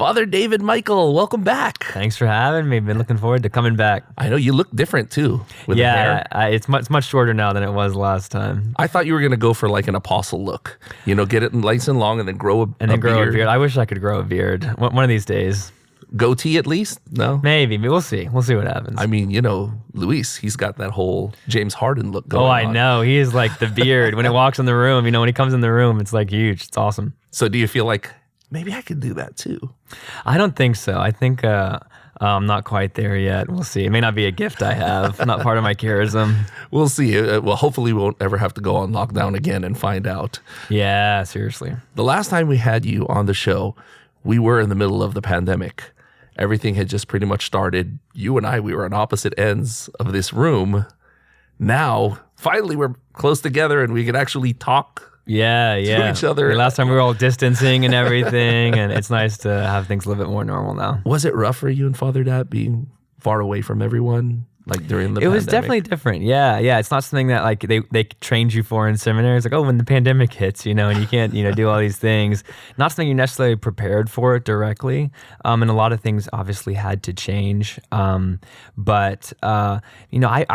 Father David Michael, welcome back. Thanks for having me. Been looking forward to coming back. I know you look different too with the hair. It's much shorter now than it was last time. I thought you were going to go for like an apostle look. You know, get it nice and long and then grow a beard. I wish I could grow a beard one of these days. Goatee at least? No? Maybe. We'll see. We'll see what happens. I mean, you know, Luis, he's got that whole James Harden look going on. Oh, I know. He is like the beard. When it walks in the room, when he comes in the room, it's like huge. It's awesome. So do you feel like maybe I could do that too? I don't think so. I think I'm not quite there yet. We'll see. It may not be a gift I have, not part of my charism. We'll see. Well, hopefully we won't ever have to go on lockdown again and find out. Yeah, seriously. The last time we had you on the show, we were in the middle of the pandemic. Everything had just pretty much started. You and I, we were on opposite ends of this room. Now, finally, we're close together and we can actually talk to each other. Last time we were all distancing and everything, and it's nice to have things a little bit more normal now. Was it rough for you and Father Dad being far away from everyone, like during the pandemic? It was definitely different. Yeah. It's not something that like they trained you for in seminary. It's like, oh, when the pandemic hits, and you can't, do all these things. Not something you're necessarily prepared for it directly. And a lot of things obviously had to change. But I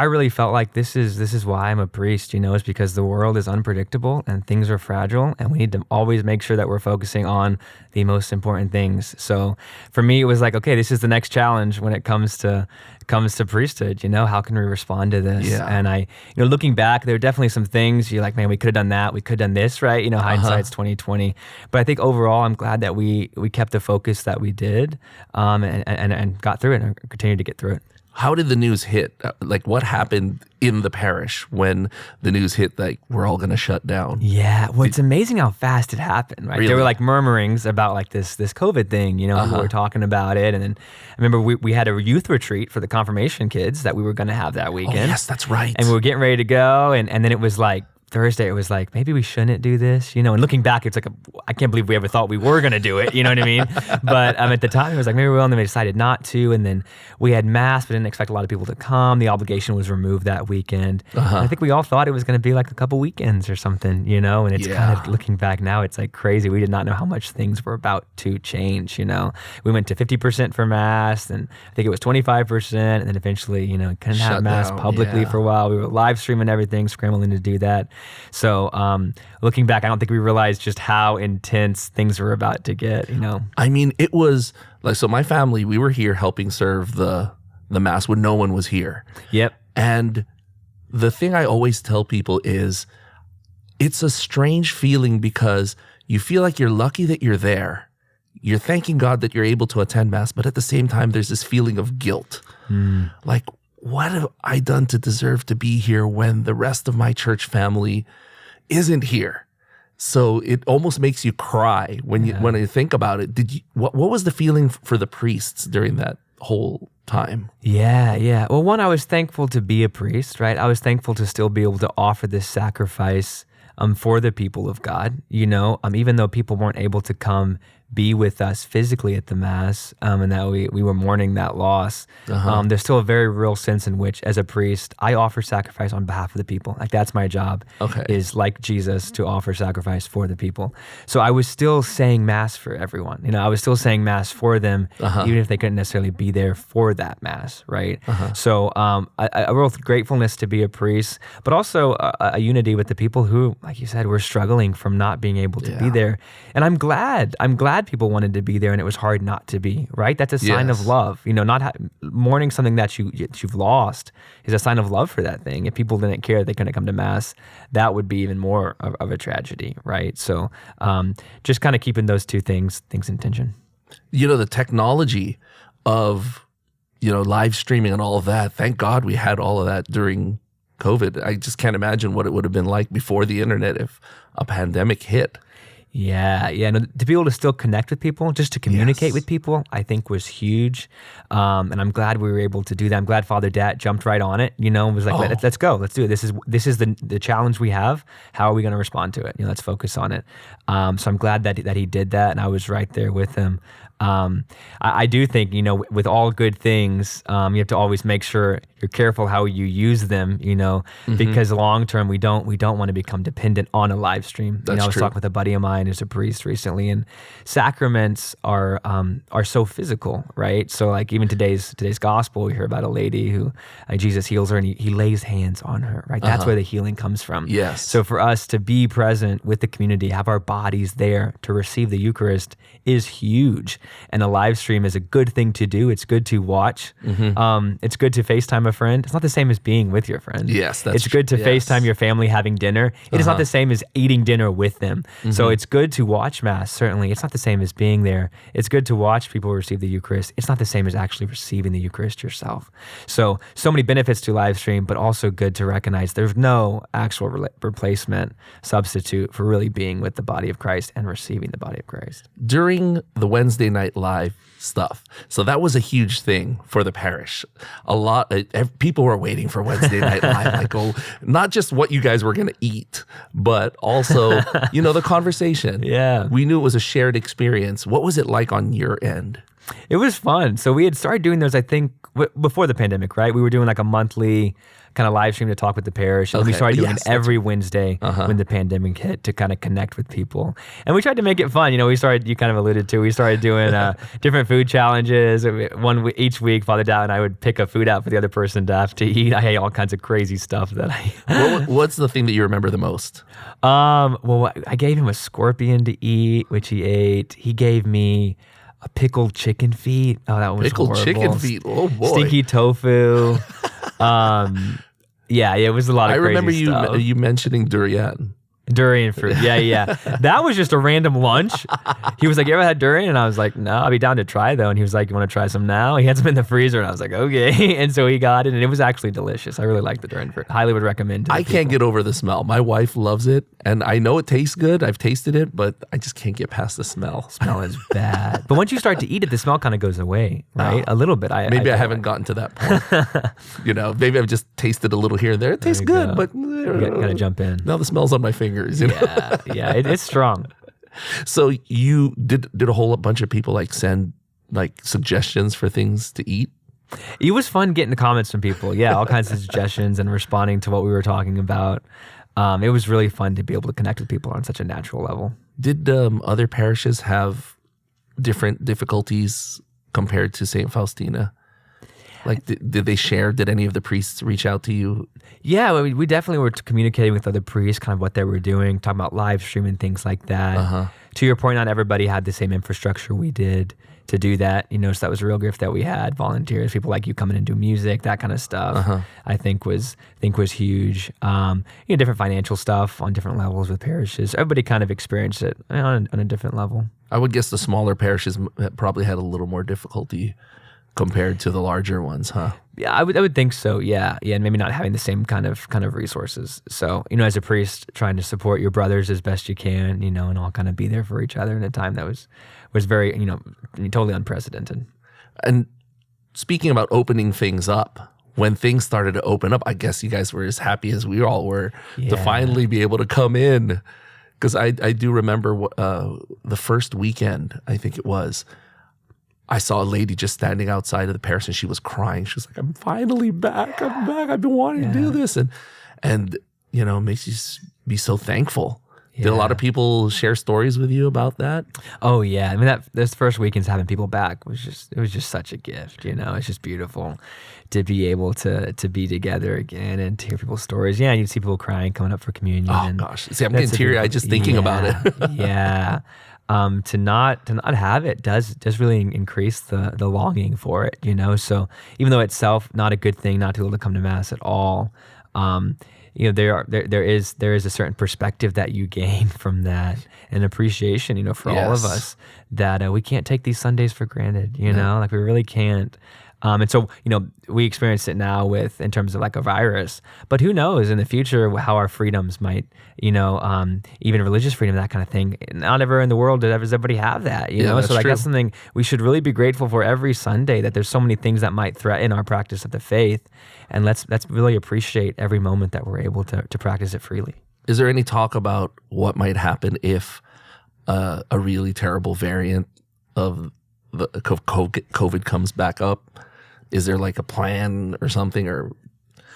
really felt like this is why I'm a priest, is because the world is unpredictable and things are fragile, and we need to always make sure that we're focusing on the most important things. So for me, it was like, okay, this is the next challenge when it comes to priesthood. How can we respond to this? Yeah. And I, looking back, there are definitely some things you're like, man, we could have done that. We could have done this, right? Hindsight's 2020. But I think overall, I'm glad that we kept the focus that we did, and got through it and continued to get through it. How did the news hit? Like, what happened in the parish when the news hit that we're all going to shut down? Yeah, well, it's amazing how fast it happened, right? Really? There were like murmurings about like this COVID thing, people were talking about it. And then I remember we had a youth retreat for the confirmation kids that we were going to have that weekend. Oh, yes, that's right. And we were getting ready to go. And then it was like, Thursday, it was like, maybe we shouldn't do this, and looking back, it's like, I can't believe we ever thought we were going to do it, you know what I mean? But at the time, it was like, maybe we will, and then we decided not to, and then we had mass, but didn't expect a lot of people to come. The obligation was removed that weekend. I think we all thought it was going to be like a couple weekends or something, and it's kind of, looking back now, it's like crazy. We did not know how much things were about to change, We went to 50% for mass, and I think it was 25%, and then eventually, couldn't have mass publicly for a while. We were live streaming everything, scrambling to do that. So looking back, I don't think we realized just how intense things were about to get, I mean, it was like, so my family, we were here helping serve the mass when no one was here. Yep. And the thing I always tell people is it's a strange feeling because you feel like you're lucky that you're there. You're thanking God that you're able to attend mass, but at the same time, there's this feeling of guilt. Like, what have I done to deserve to be here when the rest of my church family isn't here? So it almost makes you cry when you think about it. What was the feeling for the priests during that whole time? Yeah. Well, one, I was thankful to be a priest, right? I was thankful to still be able to offer this sacrifice for the people of God, even though people weren't able to come be with us physically at the mass, and that we were mourning that loss. There's still a very real sense in which, as a priest, I offer sacrifice on behalf of the people. Like, that's my job, is like Jesus, to offer sacrifice for the people. So I was still saying mass for everyone. I was still saying mass for them, even if they couldn't necessarily be there for that mass, right? So a real gratefulness to be a priest, but also a unity with the people who, like you said, were struggling from not being able to be there. And I'm glad people wanted to be there, and it was hard not to be, right? That's a sign of love. Not mourning something that you've lost is a sign of love for that thing. If people didn't care they couldn't come to mass, that would be even more of a tragedy, right? So just kind of keeping those two things in tension. The technology of, live streaming and all of that, thank God we had all of that during COVID. I just can't imagine what it would have been like before the internet if a pandemic hit. Yeah. No, to be able to still connect with people, just to communicate with people, I think was huge. And I'm glad we were able to do that. I'm glad Father Dat jumped right on it, and was like, let's go, let's do it. This is the challenge we have. How are we going to respond to it? Let's focus on it. So I'm glad that he did that, and I was right there with him. I do think, with all good things, you have to always make sure you're careful how you use them, because long term we don't want to become dependent on a live stream. That's I was true. talking with a buddy of mine who's a priest recently, and sacraments are so physical, right? So like even today's gospel, we hear about a lady who Jesus heals her and he lays hands on her, right? That's where the healing comes from. Yes. So for us to be present with the community, have our bodies there to receive the Eucharist is huge. And a live stream is a good thing to do. It's good to watch. It's good to FaceTime a friend. It's not the same as being with your friend. Yes, that's It's good to FaceTime your family having dinner. It is not the same as eating dinner with them. So it's good to watch Mass, certainly. It's not the same as being there. It's good to watch people receive the Eucharist. It's not the same as actually receiving the Eucharist yourself. So many benefits to live stream, but also good to recognize there's no actual replacement, substitute for really being with the body of Christ and receiving the body of Christ. During the Wednesday night live stuff, so that was a huge thing for the parish. People were waiting for Wednesday night live, like, not just what you guys were going to eat, but also, the conversation. Yeah. We knew it was a shared experience. What was it like on your end? It was fun. So we had started doing those, I think, before the pandemic, right? We were doing like a monthly kind of live stream to talk with the parish. And we started doing it every Wednesday when the pandemic hit to kind of connect with people. And we tried to make it fun. You kind of alluded to, we started doing different food challenges. Each week, Father Dow and I would pick a food out for the other person to have to eat. I ate all kinds of crazy stuff that What's the thing that you remember the most? Well, I gave him a scorpion to eat, which he ate. He gave me a pickled chicken feet. Oh, that one was Pickled horrible. chicken feet. Oh boy. Stinky tofu. Yeah, it was a lot of crazy remember stuff. you mentioning durian. Durian fruit. Yeah. That was just a random lunch. He was like, "You ever had durian?" And I was like, "No, I'll be down to try though." And he was like, "You want to try some now?" He had some in the freezer, and I was like, "Okay." And so he got it, and it was actually delicious. I really like the durian fruit. Highly would recommend it. I can't get over the smell. My wife loves it, and I know it tastes good. I've tasted it, but I just can't get past the smell. Smell is bad. But once you start to eat it, the smell kind of goes away, right? A little bit. Maybe I haven't gotten to that point. Maybe I've just tasted a little here and there. It tastes good, but you gotta jump in. Now the smell's on my fingers. Yeah, it's strong. So you did a whole bunch of people send suggestions for things to eat? It was fun getting the comments from people. Yeah, all kinds of suggestions and responding to what we were talking about. It was really fun to be able to connect with people on such a natural level. Did other parishes have different difficulties compared to St. Faustina? Did they share? Did any of the priests reach out to you? Yeah, we definitely were communicating with other priests, kind of what they were doing, talking about live streaming, things like that. To your point, not everybody had the same infrastructure we did to do that. So that was a real gift that we had. Volunteers, people like you coming and do music, that kind of stuff. I think was huge. Different financial stuff on different levels with parishes. Everybody kind of experienced it on a different level. I would guess the smaller parishes probably had a little more difficulty compared to the larger ones, huh? Yeah, I would think so. Yeah, and maybe not having the same kind of resources. So, as a priest, trying to support your brothers as best you can, and all kind of be there for each other in a time that was very, totally unprecedented. And speaking about opening things up, when things started to open up, I guess you guys were as happy as we all were to finally be able to come in. Because I do remember the first weekend, I think it was, I saw a lady just standing outside of the parish and she was crying. She was like, "I'm finally back. I'm back. I've been wanting to do this." And it makes you be so thankful. Did a lot of people share stories with you about that? Oh yeah. I mean, this first weekend's having people back was just such a gift, It's just beautiful to be able to be together again and to hear people's stories. Yeah, and you'd see people crying, coming up for communion. Oh gosh. See, I'm getting teary-eyed just thinking about it. Yeah. To not have it does really increase the longing for it, So even though itself not a good thing, not to be able to come to Mass at all, there is a certain perspective that you gain from that, and appreciation, for all of us that we can't take these Sundays for granted, we really can't. And so, we experience it now in terms of a virus, but who knows in the future how our freedoms might, even religious freedom, that kind of thing. Not ever in the world does everybody have that, So that's something we should really be grateful for every Sunday, that there's so many things that might threaten our practice of the faith. And let's really appreciate every moment that we're able to practice it freely. Is there any talk about what might happen if a really terrible variant of the COVID comes back up? Is there like a plan or something? Or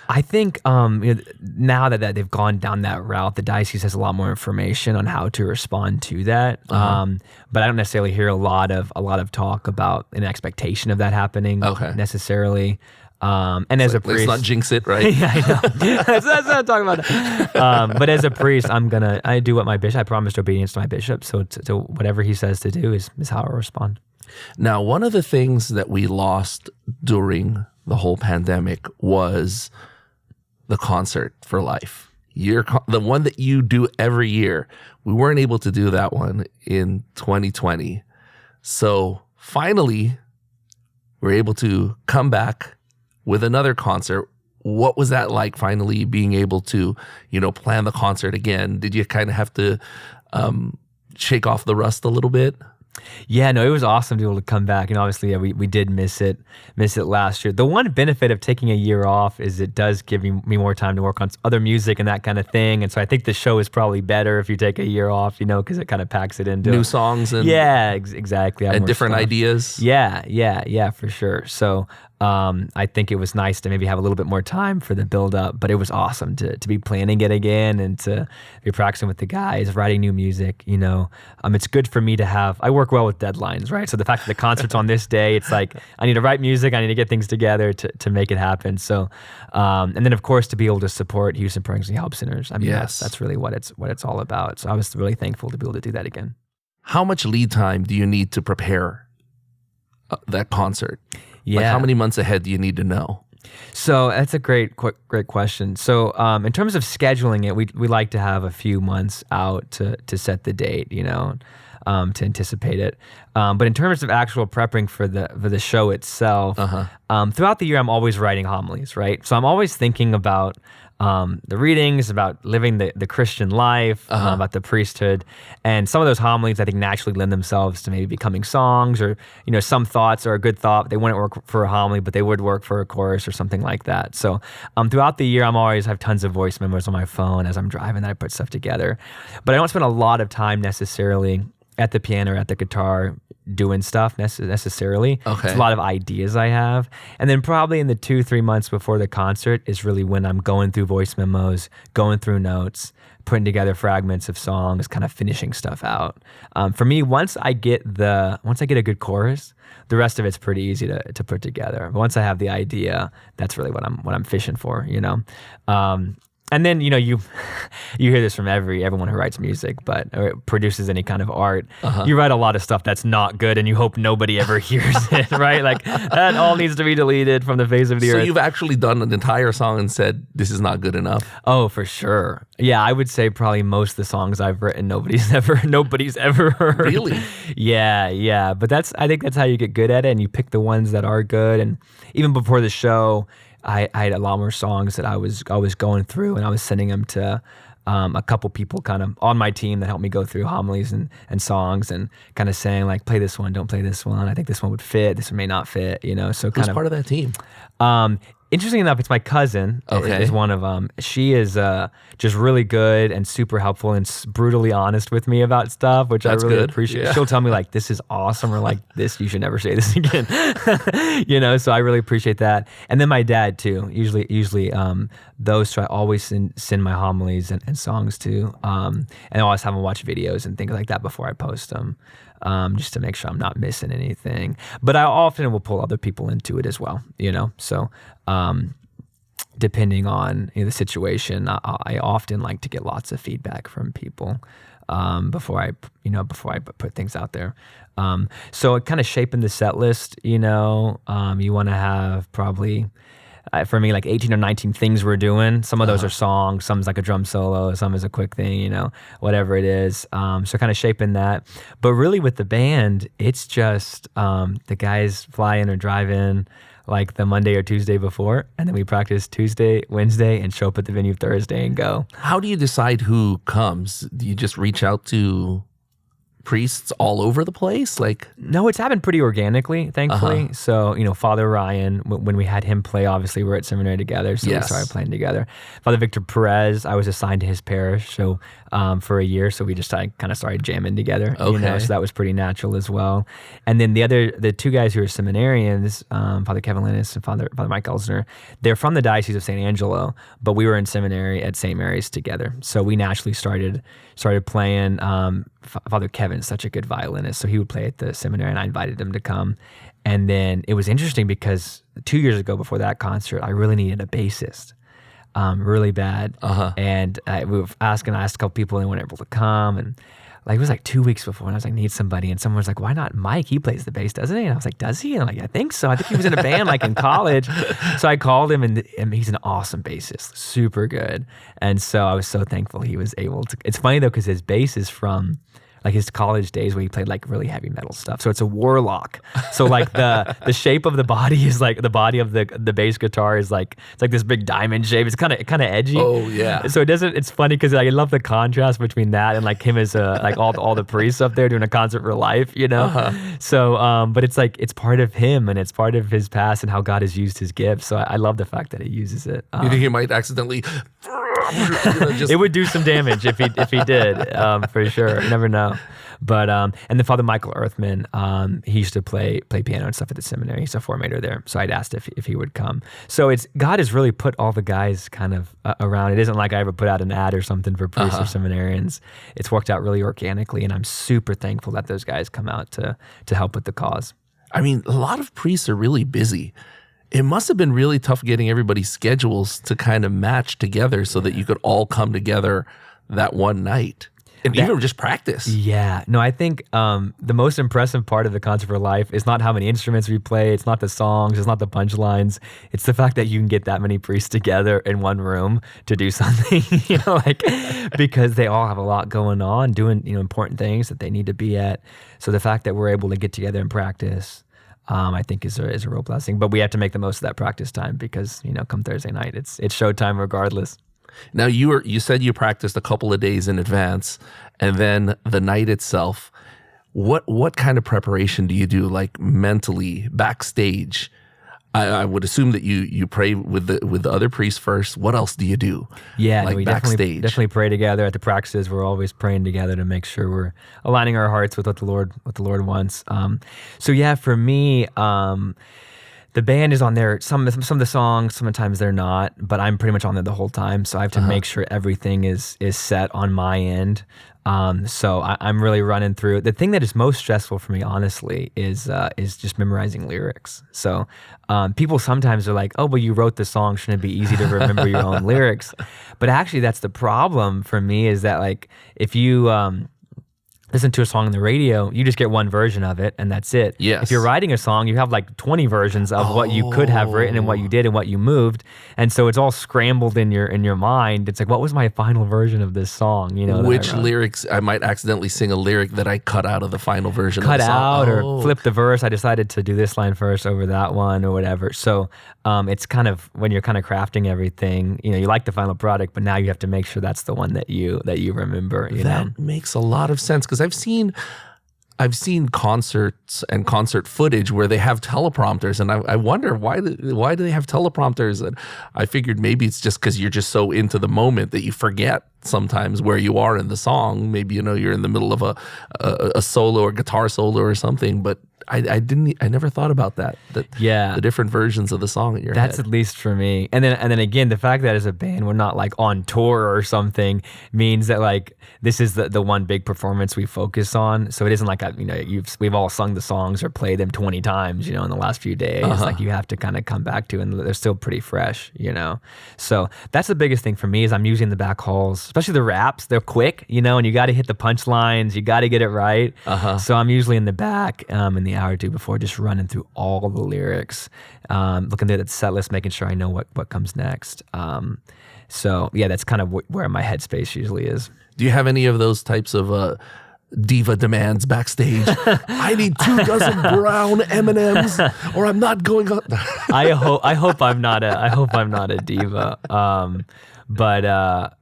I think now that they've gone down that route, the diocese has a lot more information on how to respond to that. But I don't necessarily hear a lot of talk about an expectation of that happening necessarily. And as a priest, let's not jinx it, right? Yeah, I know. that's what I'm talking about. But as a priest, I do what my bishop. I promised obedience to my bishop. So whatever he says to do is how I respond. Now, one of the things that we lost during the whole pandemic was the concert for life. The one that you do every year. We weren't able to do that one in 2020. So finally, we're able to come back with another concert. What was that like, finally being able to, plan the concert again? Did you kind of have to shake off the rust a little bit? Yeah, no, it was awesome to be able to come back. And obviously, we did miss it last year. The one benefit of taking a year off is it does give me more time to work on other music and that kind of thing. And so I think the show is probably better if you take a year off, because it kind of packs it into new songs and exactly, and different ideas. Yeah, for sure. So I think it was nice to maybe have a little bit more time for the build up, but it was awesome to be planning it again and to be practicing with the guys, writing new music. It's good for me to have. I work well with deadlines, right? So the fact that the concert's on this day, it's like I need to write music, I need to get things together to make it happen. So, and then of course to be able to support Houston Pregnancy Help Centers. I mean, that's really what it's all about. So I was really thankful to be able to do that again. How much lead time do you need to prepare that concert? Yeah. Like how many months ahead do you need to know? So that's a great question. So in terms of scheduling it, we like to have a few months out to set the date, to anticipate it. But in terms of actual prepping for the show itself, throughout the year, I'm always writing homilies, right? So I'm always thinking about the readings, about living the Christian life, about the priesthood. And some of those homilies, I think, naturally lend themselves to maybe becoming songs, or, some thoughts are a good thought. They wouldn't work for a homily, but they would work for a chorus or something like that. So throughout the year, I have tons of voice memos on my phone as I'm driving that I put stuff together. But I don't spend a lot of time necessarily at the piano or at the guitar doing stuff necessarily. Okay. It's a lot of ideas I have. And then probably in the 2-3 months before the concert is really when I'm going through voice memos, going through notes, putting together fragments of songs, kind of finishing stuff out. For me, once I get a good chorus, the rest of it's pretty easy to put together. But once I have the idea, that's really what I'm fishing for, And then, you hear this from everyone who writes music, or produces any kind of art. You write a lot of stuff that's not good and you hope nobody ever hears it, right? Like that all needs to be deleted from the face of the earth. So you've actually done an entire song and said, this is not good enough? Oh, for sure. Yeah, I would say probably most of the songs I've written, nobody's ever heard. Really? Yeah. But I think that's how you get good at it, and you pick the ones that are good. And even before the show, I had a lot more songs that I was going through, and I was sending them to a couple people kind of on my team that helped me go through homilies and songs, and kind of saying like, play this one, don't play this one. I think this one would fit. This one may not fit. So Who's part of that team? Interesting enough, it's my cousin is one of them. She is just really good and super helpful and brutally honest with me about stuff, which I really appreciate. Yeah. She'll tell me like, this is awesome, or like, this, you should never say this again. So I really appreciate that. And then my dad too. Usually those two I always send my homilies and songs to. And I always have them watch videos and things like that before I post them. Just to make sure I'm not missing anything. But I often will pull other people into it as well, So depending on the situation, I often like to get lots of feedback from people before I put things out there. So kind of shaping the set list, you want to have probably, for me, like 18 or 19 things we're doing. Some of those are songs, some's like a drum solo, some is a quick thing, whatever it is. So kind of shaping that. But really with the band, it's just the guys fly in or drive in like the Monday or Tuesday before, and then we practice Tuesday, Wednesday, and show up at the venue Thursday and go. How do you decide who comes? Do you just reach out to priests all over the place? Like, no, it's happened pretty organically, thankfully. Uh-huh. So, Father Ryan, when we had him play, obviously we're at seminary together, so Yes. we started playing together. Father Victor Perez, I was assigned to his parish, so for a year, so we just kind of started jamming together. Okay. So that was pretty natural as well. And then the two guys who are seminarians, Father Kevin Linus and Father Mike Elsner, they're from the Diocese of San Angelo, but we were in seminary at St. Mary's together. So we naturally started playing. Father Kevin's such a good violinist, so he would play at the seminary, and I invited him to come. And then it was interesting because 2 years ago, before that concert, I really needed a bassist, really bad. And we asked a couple people, and they weren't able to come. And it was 2 weeks before, and I was like, need somebody. And someone was like, why not Mike? He plays the bass, doesn't he? And I was like, does he? And I'm like, I think so. I think he was in a band in college. So I called him, and he's an awesome bassist, super good. And so I was so thankful he was able to. It's funny though, because his bass is from his college days where he played really heavy metal stuff. So it's a warlock. So the shape of the body is the body of the bass guitar is it's this big diamond shape. It's kind of edgy. Oh yeah. So it's funny because I love the contrast between that and him as all the priests up there doing a concert for life, So but it's part of him, and it's part of his past and how God has used his gift. So I love the fact that he uses it. You think he might accidentally It would do some damage if he did, for sure. You never know. But and then Father Michael Earthman, he used to play piano and stuff at the seminary. He's a formator there, so I'd asked if he would come. So God has really put all the guys kind of around. It isn't like I ever put out an ad or something for priests or seminarians. It's worked out really organically, and I'm super thankful that those guys come out to help with the cause. I mean, a lot of priests are really busy. It must have been really tough getting everybody's schedules to kind of match together so that you could all come together that one night and even just practice. Yeah. No, I think the most impressive part of the Concert for Life is not how many instruments we play. It's not the songs. It's not the punchlines. It's the fact that you can get that many priests together in one room to do something, because they all have a lot going on, doing, important things that they need to be at. So the fact that we're able to get together and practice, I think is a real blessing. But we have to make the most of that practice time because, come Thursday night, it's showtime regardless. Now you said you practiced a couple of days in advance, and then the night itself. What kind of preparation do you do, mentally backstage? I would assume that you pray with the other priests first. What else do you do? Yeah, we backstage. definitely pray together at the practices. We're always praying together to make sure we're aligning our hearts with what the Lord wants. So yeah, for me, the band is on there. Some of the songs, sometimes they're not, but I'm pretty much on there the whole time. So I have to make sure everything is set on my end. So I'm really running through. The thing that is most stressful for me, honestly, is just memorizing lyrics. So people sometimes are like, "Oh, well, you wrote the song. Shouldn't it be easy to remember your own lyrics?" But actually, that's the problem for me. Is that if you listen to a song on the radio, you just get one version of it, and that's it. Yes. If you're writing a song, you have 20 versions of what you could have written and what you did and what you moved, and so it's all scrambled in your mind. It's what was my final version of this song? Which lyrics? I might accidentally sing a lyric that I cut out of the final version. Cut of the song. out or flip the verse. I decided to do this line first over that one or whatever. So it's kind of when you're kind of crafting everything. You like the final product, but now you have to make sure that's the one that you remember. That makes a lot of sense because I've seen concerts and concert footage where they have teleprompters, and I wonder why do they have teleprompters? And I figured maybe it's just because you're just so into the moment that you forget sometimes where you are in the song. Maybe you're in the middle of a solo or guitar solo or something, but I never thought about that. The different versions of the song in your head. That's at least for me. And then again, the fact that as a band we're not on tour or something means that this is the one big performance we focus on. So it isn't we've all sung the songs or played them 20 times, in the last few days. You have to kind of come back to, and they're still pretty fresh, So that's the biggest thing for me is I'm using the back halls, especially the raps. They're quick, and you got to hit the punchlines. You got to get it right. So I'm usually in the back in the hour or two before, just running through all the lyrics, looking at the set list, making sure I know what comes next. So yeah, that's kind of where my headspace usually is. Do you have any of those types of diva demands backstage? I need 2 dozen brown M&Ms, or I'm not going on. I hope I'm not a diva. But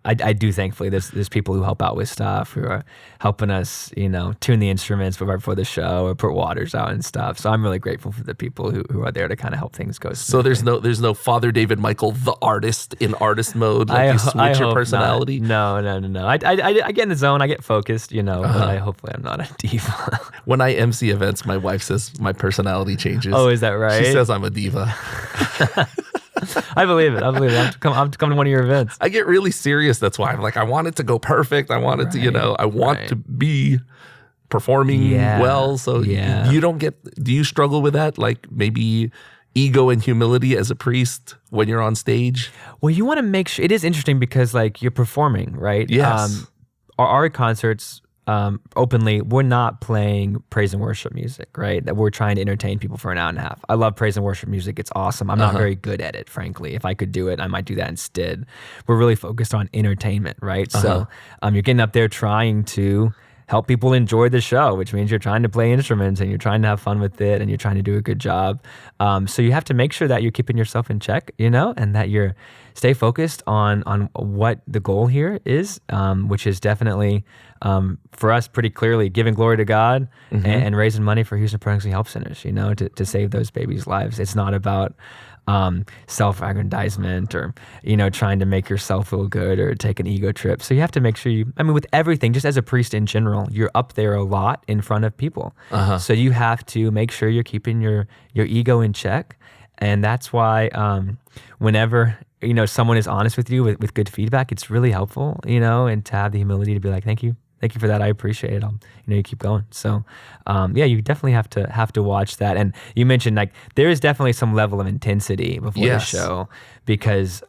I do thankfully there's people who help out with stuff, who are helping us, tune the instruments right before the show or put waters out and stuff. So I'm really grateful for the people who are there to kind of help things go smoothly. So there's no Father David Michael, the artist, in artist mode. Like you switch your personality. Not. No. I get in the zone. I get focused. But hopefully I'm not a diva. When I MC events, my wife says my personality changes. Oh, is that right? She says I'm a diva. I believe it. I'm to come to one of your events. I get really serious. That's why I'm like, I want it to go perfect. I want it to, I want to be performing well. So you don't do you struggle with that? Like maybe ego and humility as a priest when you're on stage? Well, you want to make sure, it is interesting because like you're performing, right? Yes. Our concerts, openly, we're not playing praise and worship music, right? That we're trying to entertain people for an hour and a half. I love praise and worship music. It's awesome. I'm not very good at it, frankly. If I could do it, I might do that instead. We're really focused on entertainment, right? So you're getting up there trying to help people enjoy the show, which means you're trying to play instruments and you're trying to have fun with it and you're trying to do a good job. So you have to make sure that you're keeping yourself in check, and that you're stay focused on what the goal here is, which is definitely for us pretty clearly giving glory to God and raising money for Houston Pregnancy Help Centers, to save those babies' lives. It's not about self-aggrandizement or, trying to make yourself feel good or take an ego trip. So you have to make sure with everything, just as a priest in general, you're up there a lot in front of people. So you have to make sure you're keeping your ego in check. And that's why whenever, someone is honest with you with good feedback, it's really helpful, and to have the humility to be like, thank you for that. I appreciate it. You keep going. So, you definitely have to watch that. And you mentioned like there is definitely some level of intensity before the show because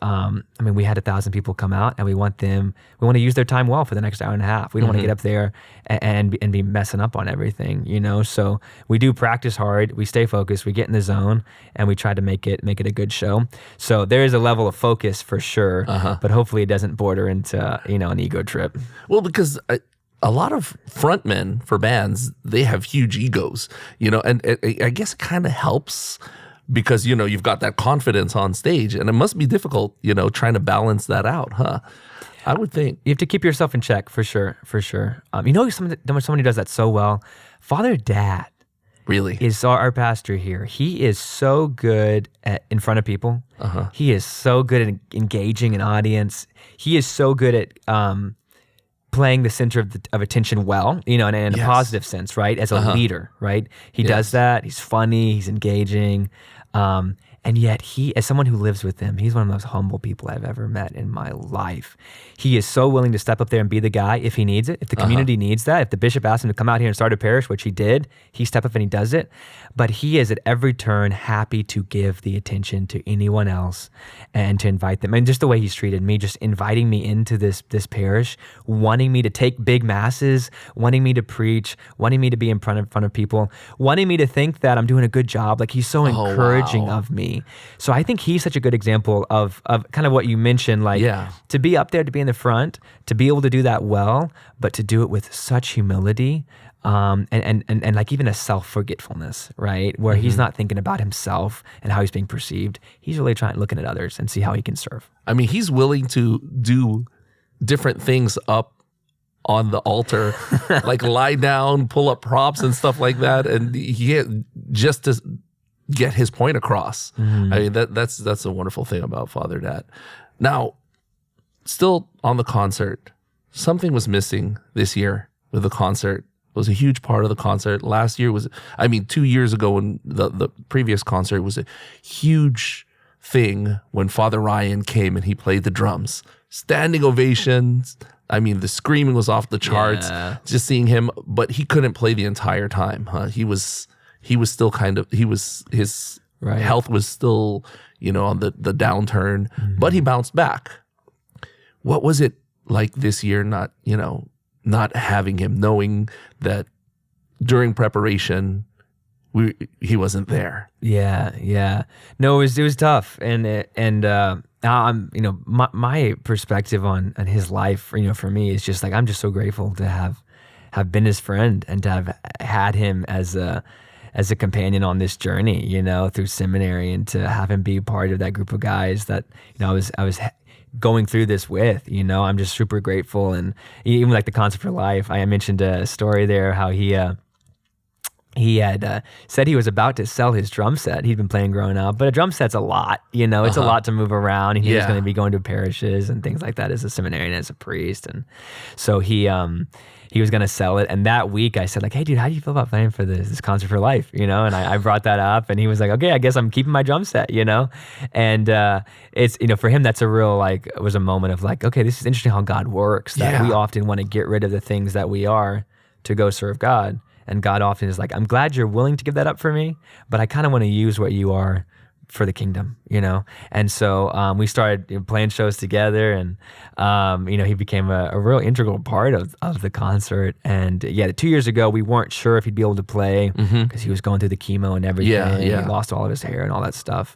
we had 1,000 people come out and we want to use their time well for the next hour and a half. We don't want to get up there and be messing up on everything, So we do practice hard. We stay focused. We get in the zone and we try to make it a good show. So there is a level of focus for sure, but hopefully it doesn't border into an ego trip. Well, because a lot of frontmen for bands, they have huge egos, and I guess it kind of helps because, you've got that confidence on stage and it must be difficult, trying to balance that out, huh? I would think. You have to keep yourself in check for sure. Somebody does that so well. Father Dad really is our pastor here. He is so good in front of people. He is so good at engaging an audience. He is so good at playing the center of attention well, in a positive sense, right? As a leader, right? He does that. He's funny. He's engaging. And yet he, as someone who lives with him, he's one of the most humble people I've ever met in my life. He is so willing to step up there and be the guy if he needs it, if the community needs that. If the bishop asked him to come out here and start a parish, which he did, he stepped up and he does it. But he is at every turn happy to give the attention to anyone else and to invite them. And just the way he's treated me, just inviting me into this parish, wanting me to take big masses, wanting me to preach, wanting me to be in front of people, wanting me to think that I'm doing a good job. Like he's so encouraging of me. So I think he's such a good example of kind of what you mentioned, like to be up there, to be in the front, to be able to do that well, but to do it with such humility and like even a self-forgetfulness, right? Where he's not thinking about himself and how he's being perceived. He's really looking at others and see how he can serve. He's willing to do different things up on the altar, like lie down, pull up props and stuff like that. And just to get his point across. That's a wonderful thing about Father Dad. Now, still on the concert, something was missing this year with the concert. It was a huge part of the concert. Last year 2 years ago when the previous concert was a huge thing when Father Ryan came and he played the drums. Standing ovations. The screaming was off the charts. Just seeing him, but he couldn't play the entire time, huh? He was still his health was still, on the downturn, but he bounced back. What was it like this year not having him, knowing that during preparation he wasn't there? Yeah. No, it was tough. My perspective on his life, for me is just like, I'm just so grateful to have been his friend and to have had him as a companion on this journey, through seminary, and to have him be part of that group of guys that, I was going through this with. I'm just super grateful. And even like the Concert for Life, I mentioned a story there how he had said he was about to sell his drum set. He'd been playing growing up, but a drum set's a lot, it's a lot to move around. And he was going to be going to parishes and things like that as a seminarian, as a priest. And so he was going to sell it. And that week I said like, hey dude, how do you feel about playing for this Concert for Life? And I brought that up and he was like, okay, I guess I'm keeping my drum set, And it's, for him, that's a real, it was a moment of like, okay, this is interesting how God works, that we often want to get rid of the things that we are to go serve God. And God often is like, I'm glad you're willing to give that up for me, but I kind of want to use what you are for the kingdom, And so we started playing shows together, and he became a real integral part of the concert. And 2 years ago, we weren't sure if he'd be able to play because he was going through the chemo and everything. Yeah. He lost all of his hair and all that stuff.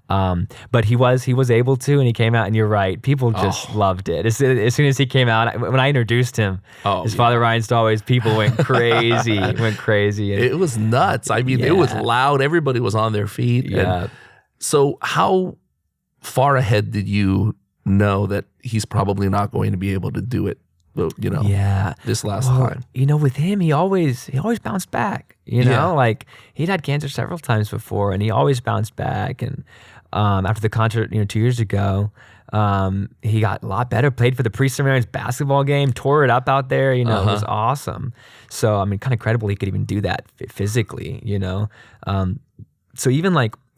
But he was able to, and he came out, and you're right, people just loved it. As soon as he came out, when I introduced him, Father Ryan Stawaisz, people went crazy, It was nuts. I mean, it was loud. Everybody was on their feet. Yeah. And so how far ahead did you know that he's probably not going to be able to do it, this last time? With him, he always bounced back, he'd had cancer several times before, and he always bounced back. And after the concert, 2 years ago, he got a lot better, played for the pre-seminarians basketball game, tore it up out there, it was awesome. So, I mean, kind of credible he could even do that physically, So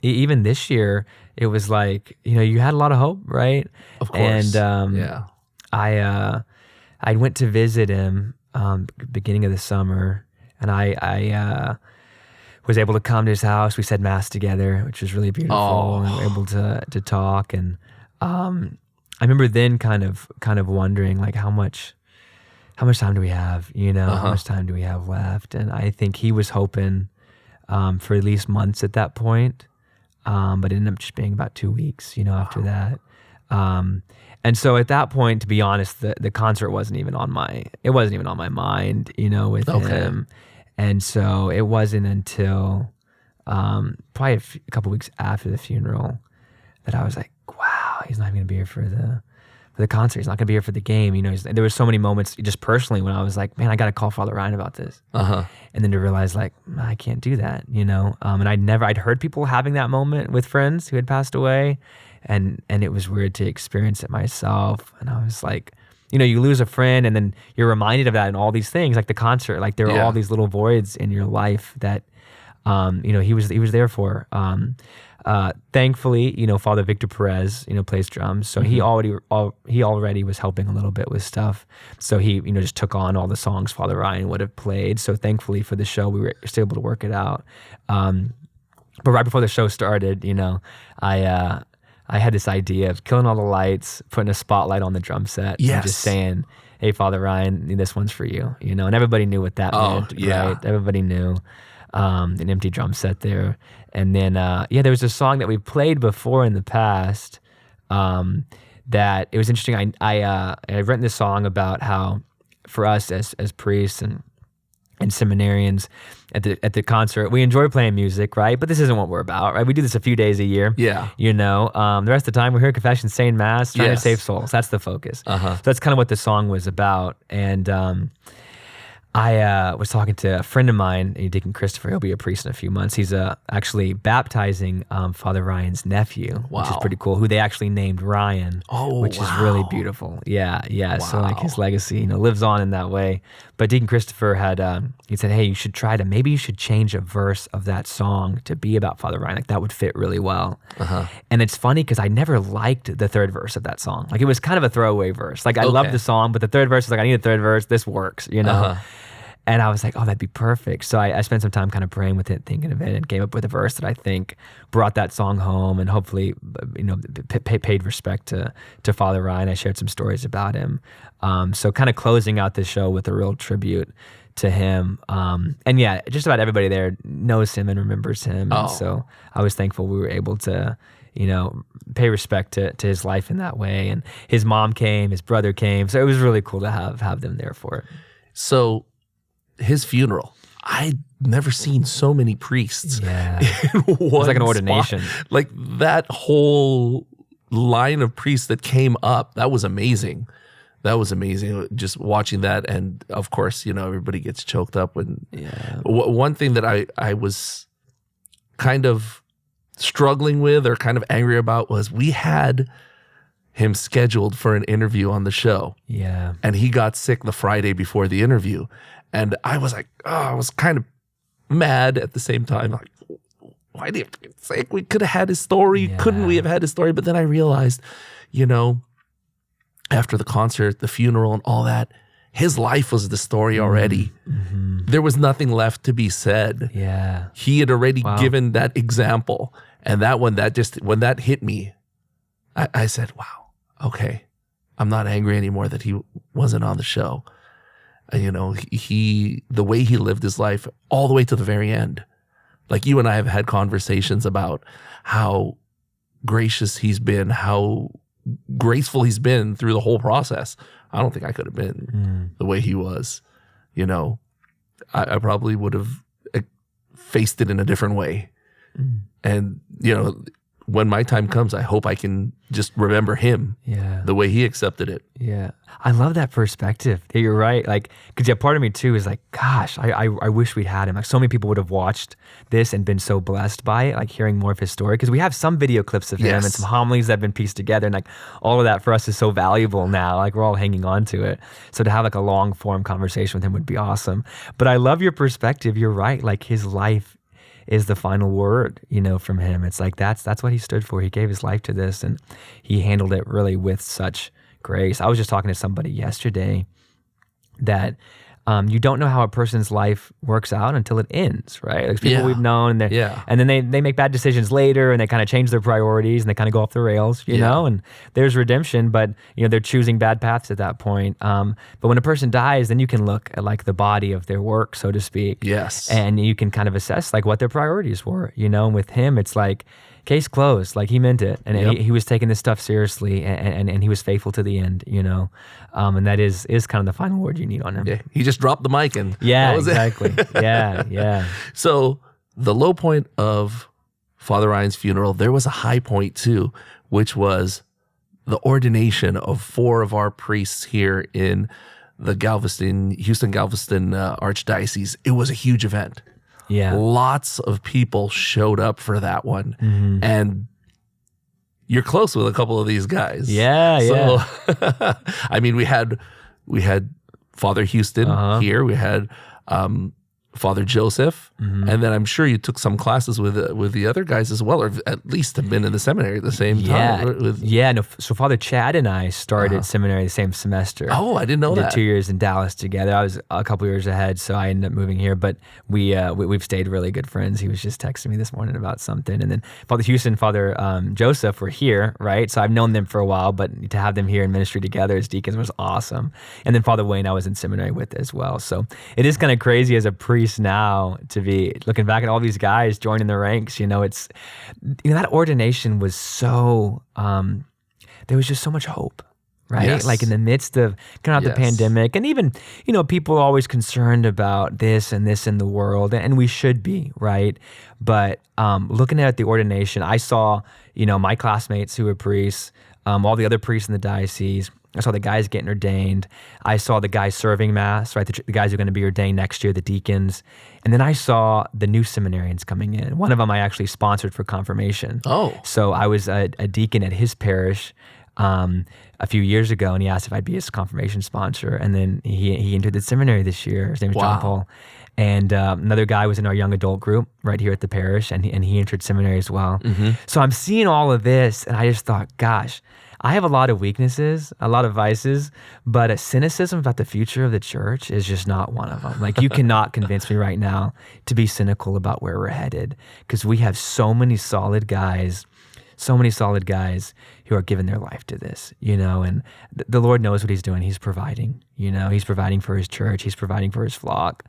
even this year, it was like, you had a lot of hope, right? Of course. And I went to visit him beginning of the summer, and I was able to come to his house. We said Mass together, which was really beautiful, and we were able to talk. And I remember then kind of wondering like how much time do we have? How much time do we have left? And I think he was hoping for at least months at that point. But it ended up just being about 2 weeks, after that. And so at that point, to be honest, the concert wasn't even on my mind, with him. And so it wasn't until probably a couple weeks after the funeral that I was like, wow, he's not even going to be here for the concert. He's not going to be here for the game. There were so many moments just personally when I was like, man, I got to call Father Ryan about this. And then to realize like, I can't do that, and I'd heard people having that moment with friends who had passed away, and it was weird to experience it myself. And I was like, you lose a friend and then you're reminded of that in all these things, like the concert, like there were all these little voids in your life that, he was there for. Thankfully, Father Victor Perez, plays drums, so he already was helping a little bit with stuff. So he, just took on all the songs Father Ryan would have played. So thankfully for the show, we were still able to work it out. But right before the show started, I had this idea of killing all the lights, putting a spotlight on the drum set, and just saying, "Hey, Father Ryan, this one's for you," and everybody knew what that meant. Right? Everybody knew. An empty drum set there. And then, there was a song that we played before in the past that it was interesting. I've written this song about how for us as priests and seminarians at the concert, we enjoy playing music, right? But this isn't what we're about, right? We do this a few days a year. Yeah. The rest of the time we're here at confession, saying Mass, trying to save souls. That's the focus. So that's kind of what the song was about. And I was talking to a friend of mine, Deacon Christopher. He'll be a priest in a few months. He's actually baptizing Father Ryan's nephew, which is pretty cool, who they actually named Ryan, which is really beautiful. Yeah. Wow. So like his legacy, lives on in that way. But Deacon Christopher he said, hey, maybe you should change a verse of that song to be about Father Ryan. Like that would fit really well. And it's funny because I never liked the third verse of that song. Like it was kind of a throwaway verse. Like I love the song, but the third verse is like, I need a third verse. This works, And I was like, oh, that'd be perfect. So I spent some time kind of praying with it, thinking of it, and came up with a verse that I think brought that song home and hopefully, paid respect to Father Ryan. I shared some stories about him. So kind of closing out the show with a real tribute to him. And just about everybody there knows him and remembers him. And so I was thankful we were able to, pay respect to his life in that way. And his mom came, his brother came. So it was really cool to have them there for it. So his funeral, I'd never seen so many priests. Yeah. It was like an ordination. Like that whole line of priests that came up, that was amazing. That was amazing. Just watching that, and of course, everybody gets choked up when. Yeah. One thing that I was kind of struggling with or kind of angry about was we had him scheduled for an interview on the show. Yeah. And he got sick the Friday before the interview, and I was like, I was kind of mad at the same time. Like, why did he have to get sick? We could have had his story. Yeah. Couldn't we have had his story? But then I realized, after the concert, the funeral, and all that, his life was the story already. Mm-hmm. There was nothing left to be said. Yeah. He had already given that example. And that one, when that hit me, I said, wow, okay. I'm not angry anymore that he wasn't on the show. The way he lived his life all the way to the very end. Like, you and I have had conversations about how gracious he's been, how graceful he's been through the whole process. I don't think I could have been the way he was. I probably would have faced it in a different way. And, when my time comes, I hope I can just remember him, the way he accepted it. Yeah. I love that perspective. Yeah, you're right. Like, because part of me too is like, gosh, I wish we'd had him. Like, so many people would have watched this and been so blessed by it, like hearing more of his story. Because we have some video clips of him and some homilies that have been pieced together. And like, all of that for us is so valuable now. Like, we're all hanging on to it. So to have like a long form conversation with him would be awesome. But I love your perspective. You're right. Like, his life is the final word, from him. It's like, that's what he stood for. He gave his life to this, and he handled it really with such grace. I was just talking to somebody yesterday that you don't know how a person's life works out until it ends, right? Like, people we've known, and then they make bad decisions later, and they kind of change their priorities, and they kind of go off the rails, you know? And there's redemption, but they're choosing bad paths at that point. But when a person dies, then you can look at like the body of their work, so to speak. Yes. And you can kind of assess like what their priorities were, And with him, it's like, case closed. Like, he meant it, and he was taking this stuff seriously, and he was faithful to the end, and that is kind of the final word you need on him. Yeah, he just dropped the mic, and yeah, that was exactly. Yeah. So the low point of Father Ryan's funeral, there was a high point too, which was the ordination of 4 of our priests here in the Houston Galveston Archdiocese. It was a huge event. Yeah. Lots of people showed up for that one. And you're close with a couple of these guys. Yeah. So, I mean, we had Father Houston here. We had Father Joseph, and then I'm sure you took some classes with the other guys as well, or at least have been in the seminary at the same time. No. So Father Chad and I started seminary the same semester. Oh, I didn't know that. Did 2 years in Dallas together. I was a couple years ahead, so I ended up moving here. But we've stayed really good friends. He was just texting me this morning about something, and then Father Houston, Father Joseph were here, right? So I've known them for a while, but to have them here in ministry together as deacons was awesome. And then Father Wayne, I was in seminary with as well. So it is kind of crazy as a priest now to be looking back at all these guys joining the ranks. It's that ordination was so there was just so much hope, right? Yes. Like, in the midst of kind of the pandemic, and even people are always concerned about this and the world, and we should be, right? But looking at the ordination, I saw my classmates who were priests, all the other priests in the diocese. I saw the guys getting ordained. I saw the guys serving Mass, right? The guys who are going to be ordained next year, the deacons. And then I saw the new seminarians coming in. One of them I actually sponsored for confirmation. Oh. So I was a deacon at his parish a few years ago, and he asked if I'd be his confirmation sponsor. And then he entered the seminary this year. His name is John Paul. And another guy was in our young adult group right here at the parish, and he entered seminary as well. So I'm seeing all of this, and I just thought, gosh, I have a lot of weaknesses, a lot of vices, but a cynicism about the future of the church is just not one of them. Like, you cannot convince me right now to be cynical about where we're headed, because we have so many solid guys who are giving their life to this, and the Lord knows what he's doing. He's providing, he's providing for his church. He's providing for his flock.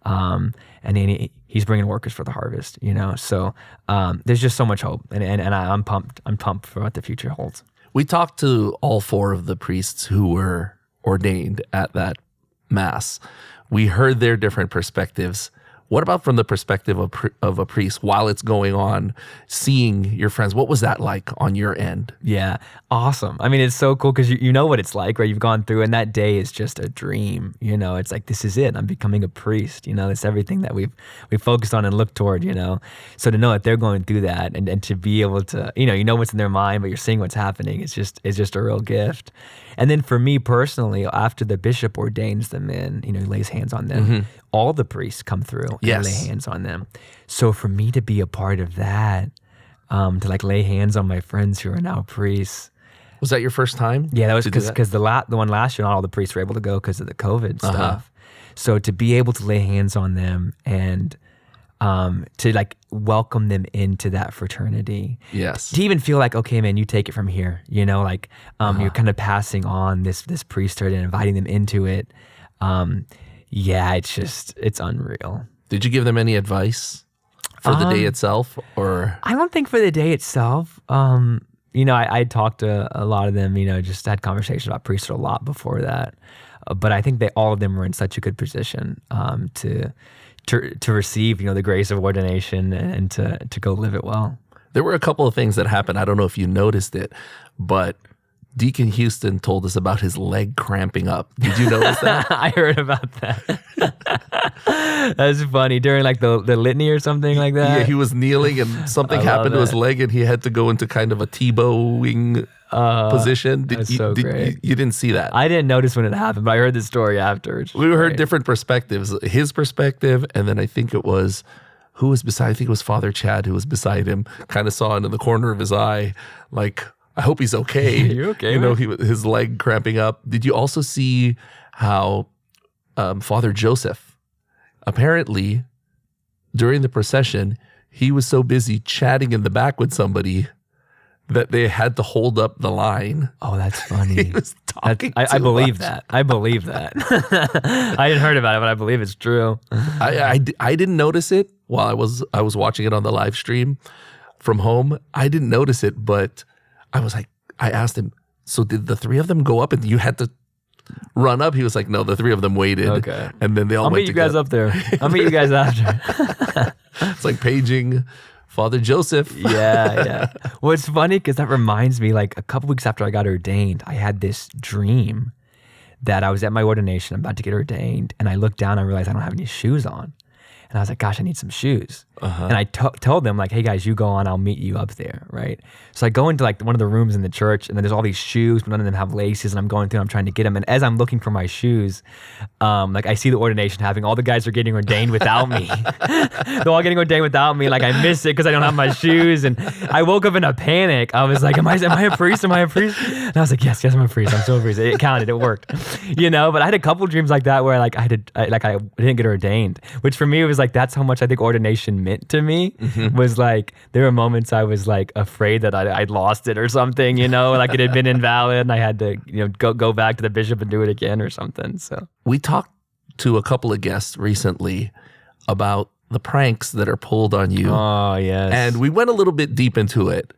And then he's bringing workers for the harvest, So there's just so much hope, and I'm pumped. I'm pumped for what the future holds. We talked to all 4 of the priests who were ordained at that Mass. We heard their different perspectives. What about from the perspective of a priest while it's going on, seeing your friends? What was that like on your end? Yeah, awesome. I mean, it's so cool because you know what it's like, right? You've gone through, and that day is just a dream. You know, it's like, this is it. I'm becoming a priest. You know, it's everything that we've focused on and looked toward. You know, so to know that they're going through that, and to be able to, you know what's in their mind, but you're seeing what's happening. It's just a real gift. And then for me personally, after the bishop ordains them in, he lays hands on them. All the priests come through and lay hands on them. So for me to be a part of that, to like lay hands on my friends who are now priests. Was that your first time? Yeah, that was because the one last year, not all the priests were able to go because of the COVID stuff. So to be able to lay hands on them and to like welcome them into that fraternity. Yes. To even feel like, okay, man, you take it from here. You're kind of passing on this priesthood and inviting them into it. Yeah, it's unreal. Did you give them any advice for the day itself, or? I don't think for the day itself. I talked to a lot of them, just had conversations about priesthood a lot before that. But I think all of them were in such a good position to receive, the grace of ordination and to go live it well. There were a couple of things that happened. I don't know if you noticed it, but Deacon Houston told us about his leg cramping up. Did you notice that? I heard about that. That's funny. During like the litany or something like that? Yeah, he was kneeling and something happened to his leg and he had to go into kind of a Tebowing position. That's so great. You didn't see that? I didn't notice when it happened, but I heard the story afterwards. We heard different perspectives. His perspective, and then I think it was, who was beside? I think it was Father Chad who was beside him, kind of saw it in the corner of his eye, like, I hope he's okay. You okay? His leg cramping up. Did you also see how Father Joseph, apparently during the procession, he was so busy chatting in the back with somebody that they had to hold up the line? Oh, that's funny. He was talking I believe that. I believe that. I hadn't heard about it, but I believe it's true. I didn't notice it while I was watching it on the live stream from home. I didn't notice it, but I was like, I asked him, so did the three of them go up and you had to run up? He was like, no, the three of them waited. Okay. And then they all I'll went meet you guys up there. I'll meet you guys after. It's like paging Father Joseph. Yeah. Well, it's funny because that reminds me, like a couple weeks after I got ordained, I had this dream that I was at my ordination, I'm about to get ordained, and I looked down and I realized I don't have any shoes on. And I was like, gosh, I need some shoes. And I told them, like, hey guys, you go on, I'll meet you up there, right? So I go into like one of the rooms in the church, and then there's all these shoes, but none of them have laces, and I'm going through, I'm trying to get them. And as I'm looking for my shoes, like I see the ordination happening. All the guys are getting ordained without me. They're all getting ordained without me. Like I miss it because I don't have my shoes. And I woke up in a panic. I was like, am I a priest? Am I a priest? And I was like, yes, I'm a priest. I'm still a priest. It counted. It worked. But I had a couple dreams like that where like I didn't get ordained, which for me was like, that's how much I think ordination meant to me. Was like, there were moments I was like afraid that I'd lost it or something, like it had been invalid and I had to, go back to the bishop and do it again or something. So we talked to a couple of guests recently about the pranks that are pulled on you. Oh, yes. And we went a little bit deep into it.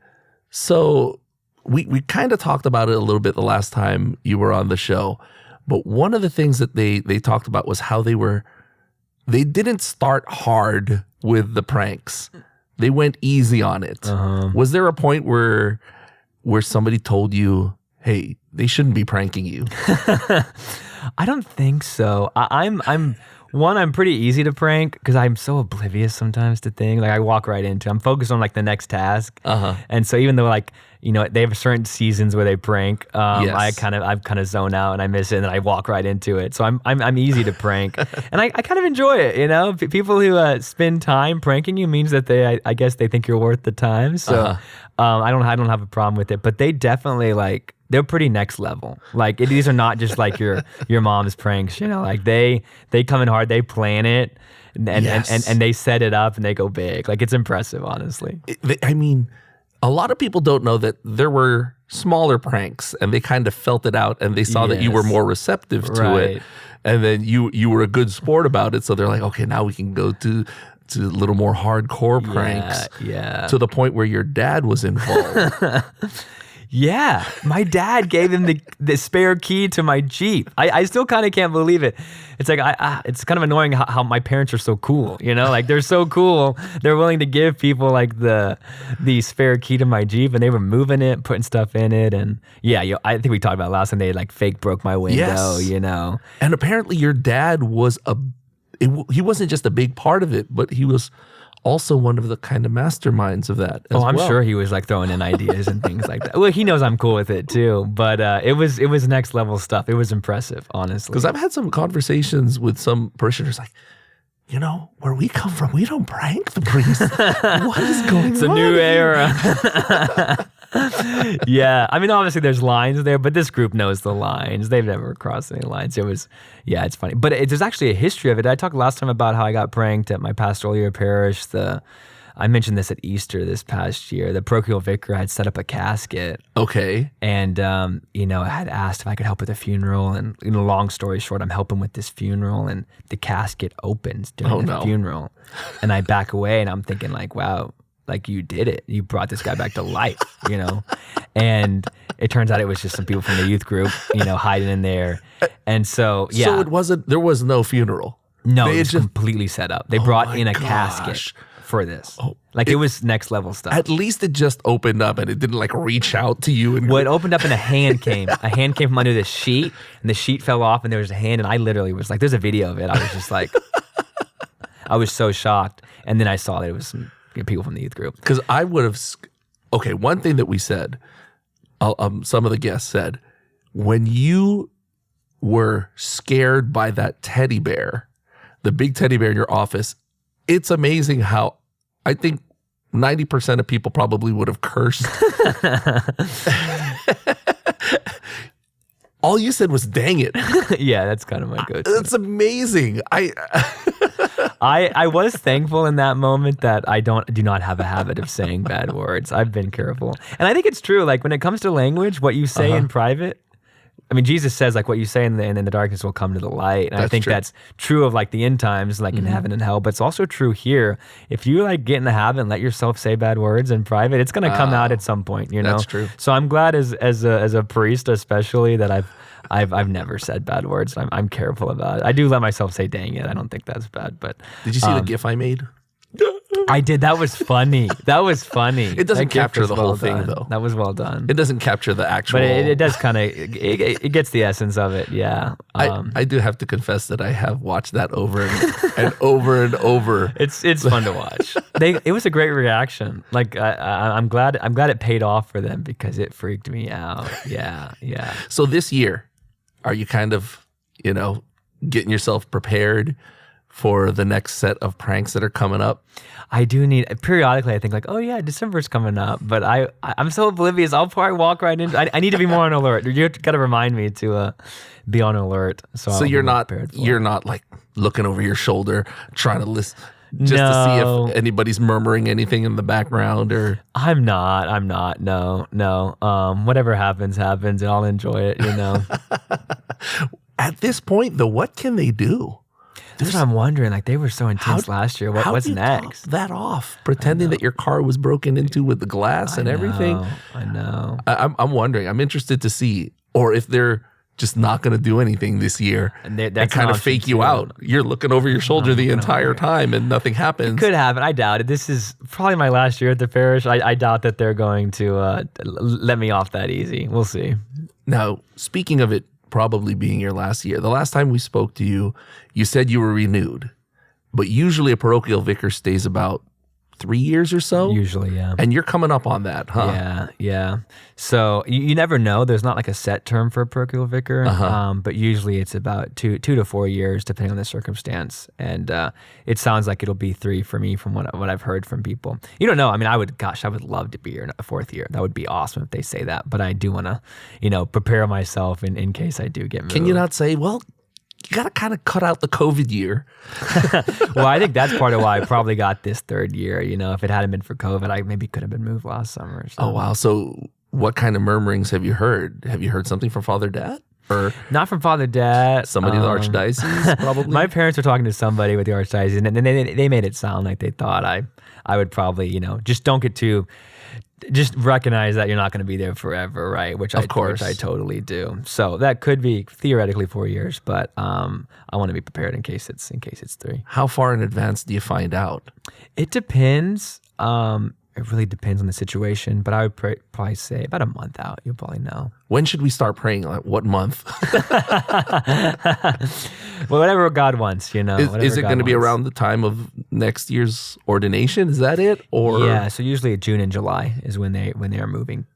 So we kind of talked about it a little bit the last time you were on the show. But one of the things that they talked about was how they didn't start hard with the pranks. They went easy on it. Was there a point where somebody told you, hey, they shouldn't be pranking you? I don't think so. I'm pretty easy to prank because I'm so oblivious sometimes to things. Like I walk right into, I'm focused on like the next task. And so even though like, they have certain seasons where they prank, I kind of zone out and I miss it and then I walk right into it. So I'm easy to prank and I kind of enjoy it. People who spend time pranking you means that I guess they think you're worth the time. So I don't have a problem with it, but they definitely like, they're pretty next level. Like these are not just like your mom's pranks, like they come in hard, they plan it and they set it up and they go big. Like it's impressive, honestly. A lot of people don't know that there were smaller pranks and they kind of felt it out and they saw that you were more receptive to it. And then you were a good sport about it. So they're like, okay, now we can go to a little more hardcore pranks. Yeah. To the point where your dad was involved. Yeah, my dad gave him the spare key to my Jeep. I still kind of can't believe it. It's like it's kind of annoying how my parents are so cool. Like they're so cool. They're willing to give people like the spare key to my Jeep, and they were moving it, putting stuff in it, and yeah, I think we talked about it last time. They like fake broke my window. Yes. And apparently your dad was he wasn't just a big part of it, but he was also one of the kind of masterminds of that. I'm sure he was like throwing in ideas and things like that. Well, he knows I'm cool with it too, but it was next level stuff. It was impressive, honestly. Because I've had some conversations with some parishioners like, where we come from, we don't prank the priest. What is going on? It's a new era. Yeah, I mean, obviously there's lines there, but this group knows the lines. They've never crossed any lines. It's funny. But there's actually a history of it. I talked last time about how I got pranked at my pastoral year parish. I mentioned this at Easter this past year. The parochial vicar had set up a casket. Okay. And, I had asked if I could help with a funeral. And, long story short, I'm helping with this funeral, and the casket opens during the funeral. And I back away, and I'm thinking like, wow, like you did it. You brought this guy back to life, And it turns out it was just some people from the youth group, hiding in there. And so, yeah. So there was no funeral? No, it was completely set up. They brought in a casket for this. It was next level stuff. At least it just opened up and it didn't like reach out to you. Well, it opened up and a hand came. A hand came from under the sheet, and the sheet fell off, and there was a hand, and I literally was like, there's a video of it. I was just like, I was so shocked. And then I saw that it was some people from the youth group. Because I would have, one thing that we said, some of the guests said, when you were scared by that teddy bear, the big teddy bear in your office, it's amazing how I think 90% of people probably would have cursed. All you said was, dang it. Yeah, that's kind of my go-to. It's amazing. I was thankful in that moment that I do not have a habit of saying bad words. I've been careful. And I think it's true. Like when it comes to language, what you say in private, I mean, Jesus says like what you say in the darkness will come to the light. And I think that's true of like the end times, like in heaven and hell, but it's also true here. If you like get in the habit and let yourself say bad words in private, it's going to come out at some point, That's true. So I'm glad as a priest, especially, that I've never said bad words. I'm careful about it. I do let myself say dang it. I don't think that's bad, but did you see the GIF I made? I did. That was funny. It doesn't capture the whole thing, though. That was well done. It doesn't capture the actual. But it does kind of. It gets the essence of it. Yeah. I do have to confess that I have watched that over and over and over. It's fun to watch. It was a great reaction. Like I'm glad it paid off for them because it freaked me out. Yeah. So this year, are you kind of getting yourself prepared for the next set of pranks that are coming up? I do need, periodically I think like, oh yeah, December's coming up, but I'm so oblivious. I'll probably walk right into, I need to be more on alert. You got to remind me to be on alert. So you're not like looking over your shoulder trying to listen just to see if anybody's murmuring anything in the background or. I'm not. No. Whatever happens, and I'll enjoy it, At this point though, what can they do? That's what I'm wondering. Like they were so intense last year. What's next? Top that off, pretending that your car was broken into with the glass and everything. I know. I'm wondering. I'm interested to see, or if they're just not going to do anything this year and kind of fake you out. You're looking over your shoulder the entire time and nothing happens. It could happen. I doubt it. This is probably my last year at the parish. I doubt that they're going to let me off that easy. We'll see. Now, speaking of it probably being your last year, the last time we spoke to you, you said you were renewed, but usually a parochial vicar stays about 3 years or so? Usually, yeah. And you're coming up on that, huh? Yeah. So you never know. There's not like a set term for a parochial vicar, but usually it's about 2 to 4 years, depending on the circumstance. And it sounds like it'll be 3 for me from what I've heard from people. You don't know. I mean, I would love to be here in a 4th year. That would be awesome if they say that. But I do want to, prepare myself in case I do get moved. Can you not say, well, you got to kind of cut out the COVID year? Well, I think that's part of why I probably got this 3rd year. If it hadn't been for COVID, I maybe could have been moved last summer. So. Oh, wow. So what kind of murmurings have you heard? Have you heard something from Father Dat? Or not from Father Dat. Somebody in the Archdiocese, probably? My parents were talking to somebody with the Archdiocese, and they made it sound like they thought I would probably, just don't get too just recognize that you're not going to be there forever, right? Which I totally do. So that could be theoretically 4 years, but I want to be prepared in case it's 3. How far in advance do you find out? It depends. It really depends on the situation, but I would probably say about a month out. You'll probably know. When should we start praying? Like what month? Well, whatever God wants, you know. Is it going to be around the time of next year's ordination? Is that it? Or yeah, so usually June and July is when they are moving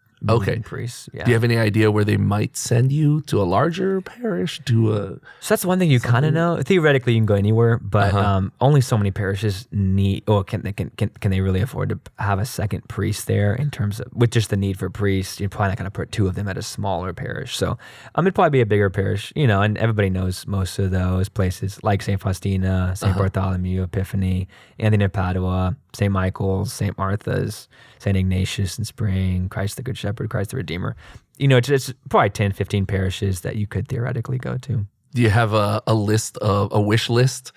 priests. Yeah. Do you have any idea where they might send you to a larger parish? So that's one thing you kind of know. Theoretically, you can go anywhere, but only so many parishes need, or can they really afford to have a second priest there? In terms of with just the need for priests, you're probably not going to put 2 of them at a smaller parish. So it'd probably be a bigger parish, you know. And everybody knows most of those places, like St. Faustina, St. Bartholomew, Epiphany, Anthony of Padua, St. Michael's, St. Martha's, St. Ignatius in Spring, Christ the Good Shepherd, Christ the Redeemer. You know, it's probably 10, 15 parishes that you could theoretically go to. Do you have a wish list?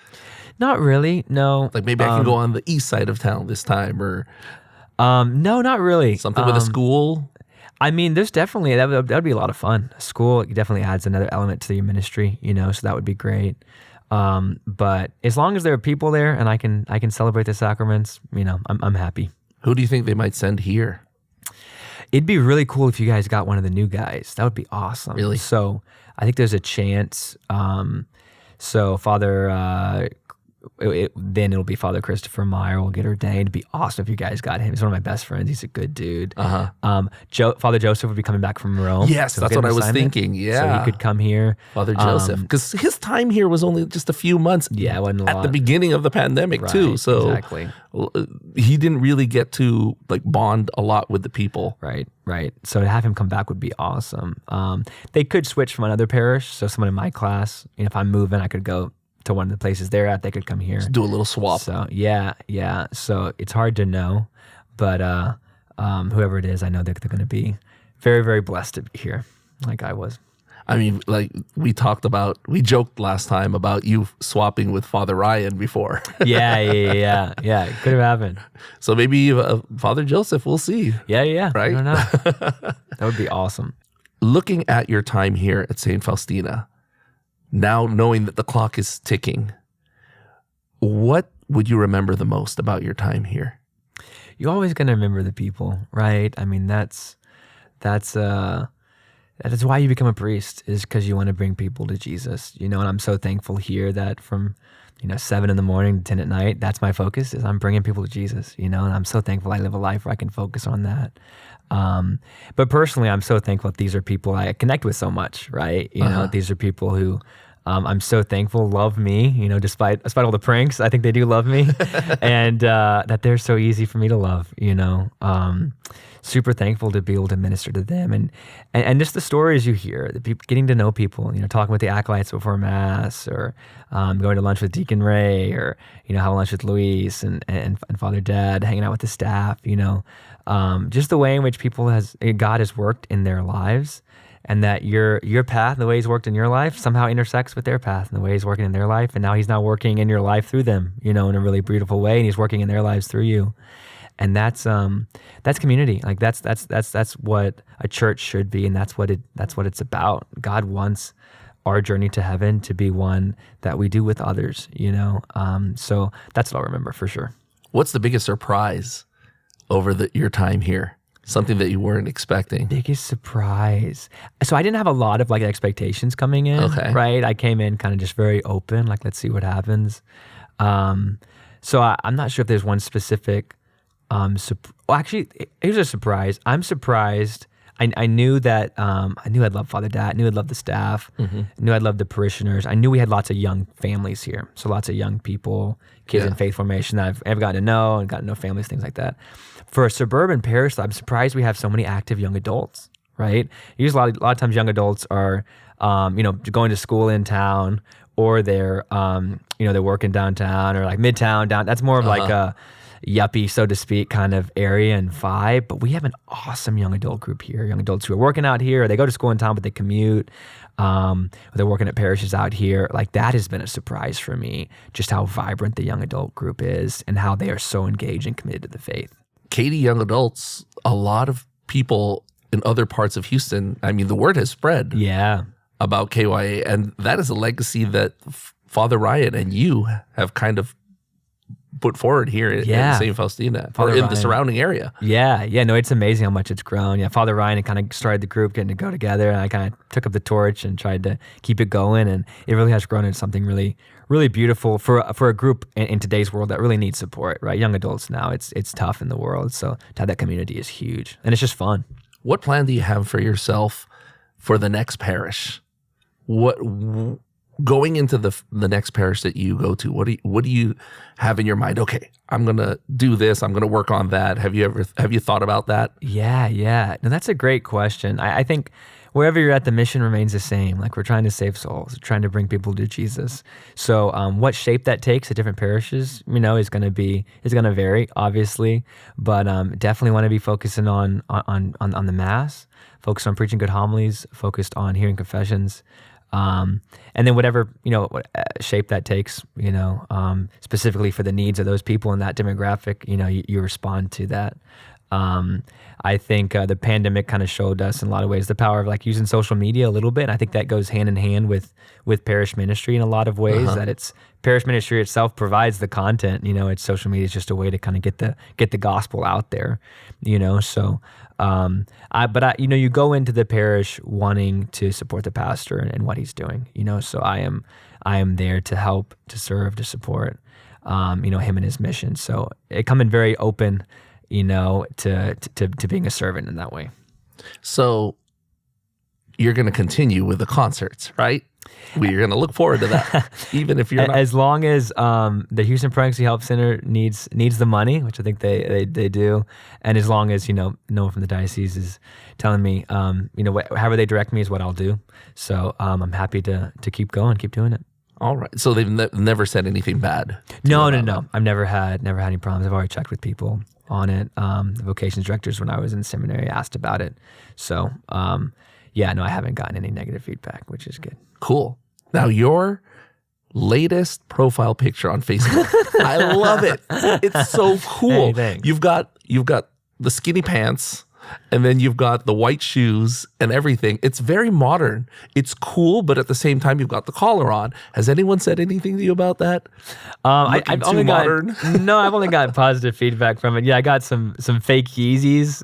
Not really, no. Like maybe I can go on the east side of town this time, or no, not really. Something with a school? I mean, there's definitely, that would be a lot of fun. A school definitely adds another element to your ministry, you know, so that would be great. But as long as there are people there and I can celebrate the sacraments, you know, I'm happy. Who do you think they might send here? It'd be really cool if you guys got one of the new guys. That would be awesome. Really? So I think there's a chance. So Father, then it'll be Father Christopher Meyer will get ordained. It'd be awesome if you guys got him. He's one of my best friends. He's a good dude. Father Joseph would be coming back from Rome. Yes, that's what I was thinking. Yeah. So he could come here. Father Joseph. Because his time here was only just a few months. Yeah, it wasn't a lot. At the beginning of the pandemic too. So exactly. He didn't really get to like bond a lot with the people. Right. So to have him come back would be awesome. They could switch from another parish. So someone in my class, you know, if I'm moving, I could go to one of the places they're at, they could come here. Just do a little swap. So yeah. So it's hard to know, but whoever it is, I know they're going to be very, very blessed to be here, like I was. I mean, like we joked last time about you swapping with Father Ryan before. Yeah. It could have happened. So maybe Father Joseph, we'll see. Yeah. Right? I don't know. That would be awesome. Looking at your time here at St. Faustina, now knowing that the clock is ticking, what would you remember the most about your time here? You're always going to remember the people, right? I mean, that is why you become a priest, is because you want to bring people to Jesus, you know. And I'm so thankful here that from 7 in the morning to 10 at night, that's my focus, is I'm bringing people to Jesus, you know. And I'm so thankful I live a life where I can focus on that. But personally, I'm so thankful that these are people I connect with so much, right? You know, these are people who I'm so thankful love me, you know, despite all the pranks. I think they do love me, and that they're so easy for me to love, you know. Super thankful to be able to minister to them, and just the stories you hear, the people, getting to know people, you know, talking with the acolytes before Mass, or going to lunch with Deacon Ray, or, you know, having lunch with Luis and Father Dad, hanging out with the staff, you know, just the way in which God has worked in their lives, and that your path, the way He's worked in your life, somehow intersects with their path and the way He's working in their life, and now He's now working in your life through them, you know, in a really beautiful way, and He's working in their lives through you. And that's community. Like that's what a church should be, and that's what it's about. God wants our journey to heaven to be one that we do with others, you know. So that's what I'll remember for sure. What's the biggest surprise over your time here? Something that you weren't expecting. Biggest surprise. So I didn't have a lot of like expectations coming in. Okay. Right. I came in kind of just very open, like let's see what happens. So I'm not sure if there's one specific. Actually, here's a surprise. I'm surprised. I knew that I knew I'd love Father Dad. I knew I'd love the staff. I knew I'd love the parishioners. I knew we had lots of young families here, so lots of young people, kids in faith formation that I've gotten to know and gotten to know families, things like that. For a suburban parish, I'm surprised we have so many active young adults. Right? Usually, a lot of times, young adults are going to school in town, or they're they're working downtown or like midtown down. That's more of like a yuppie, so to speak, kind of area and vibe. But we have an awesome young adult group here. Young adults who are working out here, or they go to school in town, but they commute. Or they're working at parishes out here. Like that has been a surprise for me, just how vibrant the young adult group is and how they are so engaged and committed to the faith. Katie Young Adults, a lot of people in other parts of Houston, I mean, the word has spread about KYA, and that is a legacy that Father Ryan and you have kind of put forward here in St. Faustina, or in the surrounding area. Yeah. No, it's amazing how much it's grown. Yeah, Father Ryan had kind of started the group, getting to go together, and I kind of took up the torch and tried to keep it going, and it really has grown into something really, really beautiful for a group in today's world that really needs support, right? Young adults now, it's tough in the world, so to have that community is huge, and it's just fun. What plan do you have for yourself for the next parish? Going into the next parish that you go to, what do you have in your mind? Okay, I'm gonna do this. I'm gonna work on that. Have you thought about that? Yeah. No, that's a great question. I think wherever you're at, the mission remains the same. Like, we're trying to save souls, trying to bring people to Jesus. So what shape that takes at different parishes, is going to vary, obviously. But definitely want to be focusing on the Mass, focused on preaching good homilies, focused on hearing confessions. And then whatever, shape that takes, specifically for the needs of those people in that demographic, you respond to that. I think the pandemic kind of showed us in a lot of ways the power of like using social media a little bit. And I think that goes hand in hand with parish ministry in a lot of ways, that it's parish ministry itself provides the content, it's social media is just a way to kind of get the gospel out there, so you go into the parish wanting to support the pastor and what he's doing, so I am there to help, to serve, to support, him and his mission. So it come in very open, to being a servant in that way. So you're going to continue with the concerts, right? We're going to look forward to that, even if you're not. As long as the Houston Pregnancy Help Center needs the money, which I think they do, and as long as no one from the diocese is telling me, however they direct me is what I'll do. So I'm happy to keep going, keep doing it. All right. So they've never said anything bad? No. I've never had any problems. I've already checked with people on it. The vocations directors, when I was in seminary, asked about it. So, I haven't gotten any negative feedback, which is good. Cool. Now, your latest profile picture on Facebook, I love it. It's so cool. Hey, thanks. You've got the skinny pants, and then you've got the white shoes and everything. It's very modern. It's cool, but at the same time, you've got the collar on. Has anyone said anything to you about that? I've only got positive feedback from it. Yeah, I got some fake Yeezys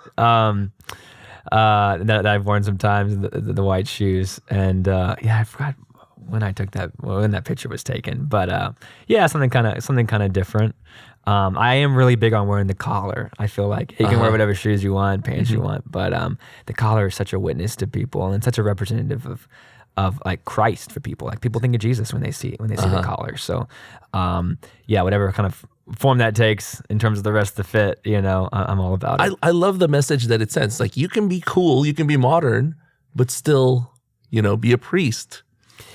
that I've worn sometimes, the white shoes, and I forgot when that picture was taken, but something kind of different. I am really big on wearing the collar. I feel like you can wear whatever shoes you want, pants you want, but the collar is such a witness to people and such a representative of like Christ for people. Like, people think of Jesus when they see the collar. So whatever kind of form that takes in terms of the rest of the fit, I'm all about it. I love the message that it sends. Like, you can be cool, you can be modern, but still, be a priest.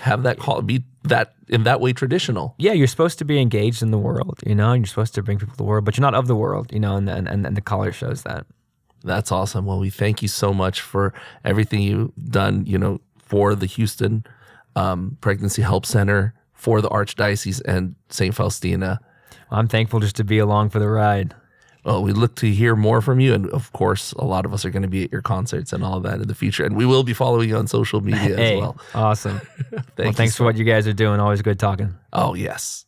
Have that call, be that in that way traditional. Yeah, you're supposed to be engaged in the world, and you're supposed to bring people to the world, but you're not of the world, and the collar shows that. That's awesome. Well, we thank you so much for everything you've done, for the Houston Pregnancy Help Center, for the Archdiocese and St. Faustina. I'm thankful just to be along for the ride. Well, we look to hear more from you. And of course, a lot of us are going to be at your concerts and all of that in the future. And we will be following you on social media as well. Awesome. Thanks for what you guys are doing. Always good talking. Oh, yes.